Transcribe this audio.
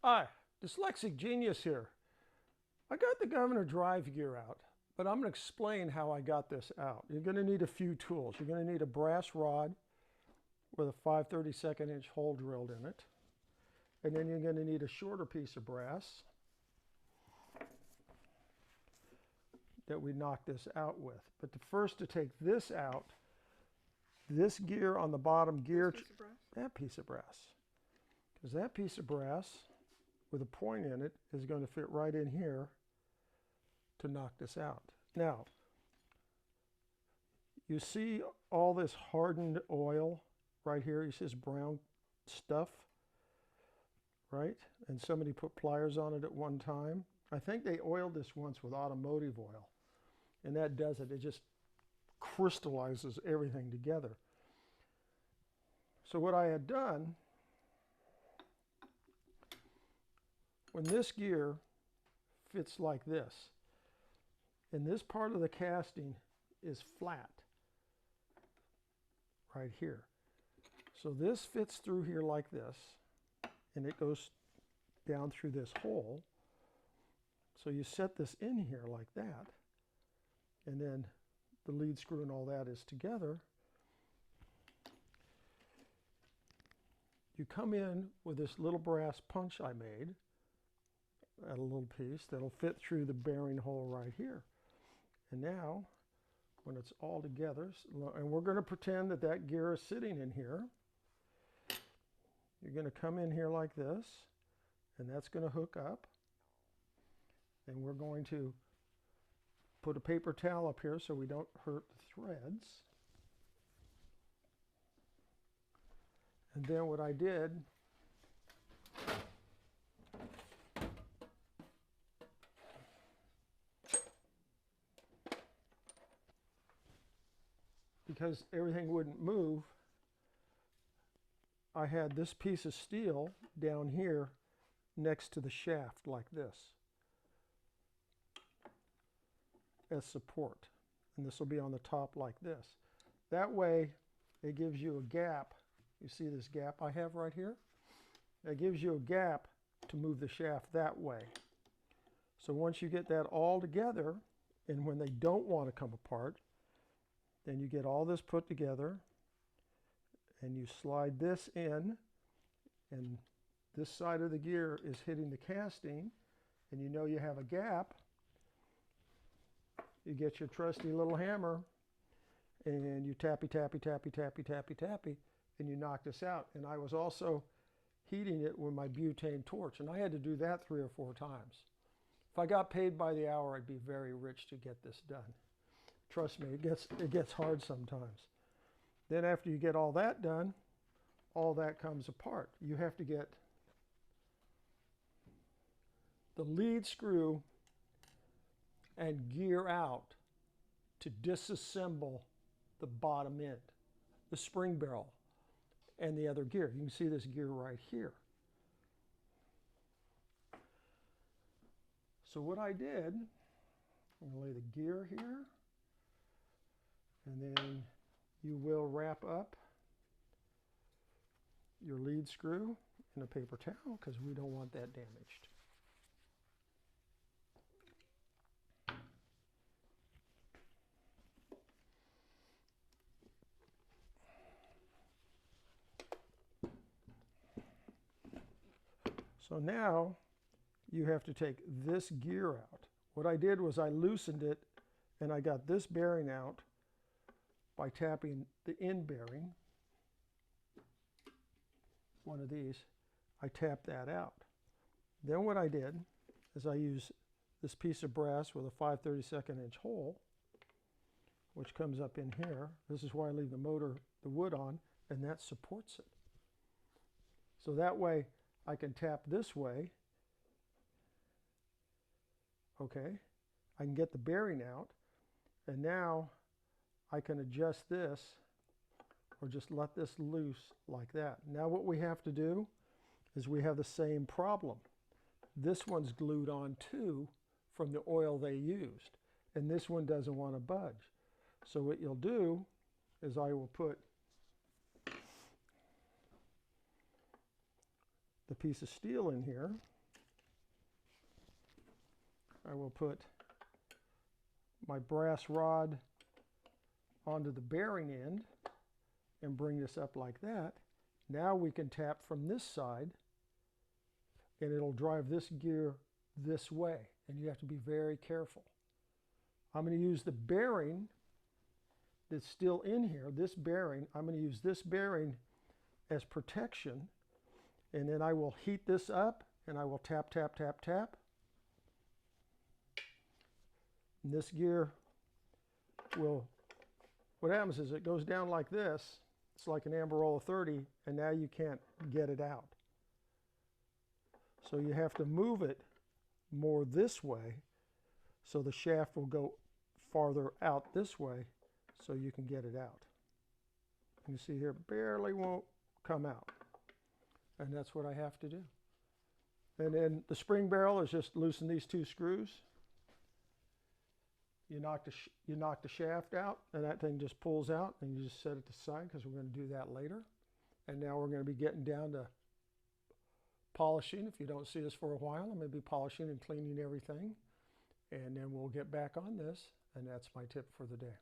Hi, Dyslexic Genius here. I got the Governor drive gear out, but I'm going to explain how I got this out. You're going to need a few tools. You're going to need a brass rod with a 5/32 inch hole drilled in it. And then you're going to need a shorter piece of brass that we knock this out with. But first to take this out, this gear on the bottom gear, that piece of brass, because that piece of brass with a point in it is going to fit right in here to knock this out. Now, you see all this hardened oil right here? You see this brown stuff, right? And somebody put pliers on it at one time. I think they oiled this once with automotive oil, and that does it. It just crystallizes everything together. So what I had done, when this gear fits like this, and this part of the casting is flat right here. So this fits through here like this, and it goes down through this hole. So you set this in here like that, and then the lead screw and all that is together. You come in with this little brass punch I made at a little piece that'll fit through the bearing hole right here. And now, when it's all together, and we're going to pretend that that gear is sitting in here, you're going to come in here like this, and that's going to hook up. And we're going to put a paper towel up here so we don't hurt the threads. And then what I did, because everything wouldn't move, I had this piece of steel down here next to the shaft like this as support. And this will be on the top like this. That way it gives you a gap. You see this gap I have right here? That gives you a gap to move the shaft that way. So once you get that all together, and when they don't want to come apart, then you get all this put together, and you slide this in, and this side of the gear is hitting the casting, and you know you have a gap. You get your trusty little hammer, and you tappy, tappy, tappy, tappy, tappy, tappy, and you knock this out. And I was also heating it with my butane torch, and I had to do that 3 or 4 times. If I got paid by the hour, I'd be very rich to get this done. Trust me, it gets hard sometimes. Then after you get all that done, all that comes apart. You have to get the lead screw and gear out to disassemble the bottom end, the spring barrel, and the other gear. You can see this gear right here. So what I did, I'm going to lay the gear here, and then you will wrap up your lead screw in a paper towel because we don't want that damaged. So now you have to take this gear out. What I did was I loosened it, and I got this bearing out by tapping the end bearing, one of these. I tapped that out. Then what I did is I used this piece of brass with a 5/32 inch hole, which comes up in here. This is why I leave the wood on, and that supports it. So that way I can tap this way. Okay, I can get the bearing out, and now I can adjust this or just let this loose like that. Now what we have to do is we have the same problem. This one's glued on too from the oil they used, and this one doesn't want to budge. So what you'll do is I will put the piece of steel in here. I will put my brass rod onto the bearing end and bring this up like that. Now we can tap from this side and it'll drive this gear this way, and you have to be very careful. I'm going to use the bearing that's still in here, this bearing. I'm going to use this bearing as protection, and then I will heat this up and I will tap, tap, tap, tap. And this gear will, what happens is it goes down like this. It's like an Ambarola 30, and now you can't get it out. So you have to move it more this way, so the shaft will go farther out this way so you can get it out. You see here, barely won't come out. And that's what I have to do. And then the spring barrel is just loosen these two screws. You knock the shaft out, and that thing just pulls out, and you just set it aside because we're going to do that later. And now we're going to be getting down to polishing. If you don't see us for a while, I'm going to be polishing and cleaning everything. And then we'll get back on this, and that's my tip for the day.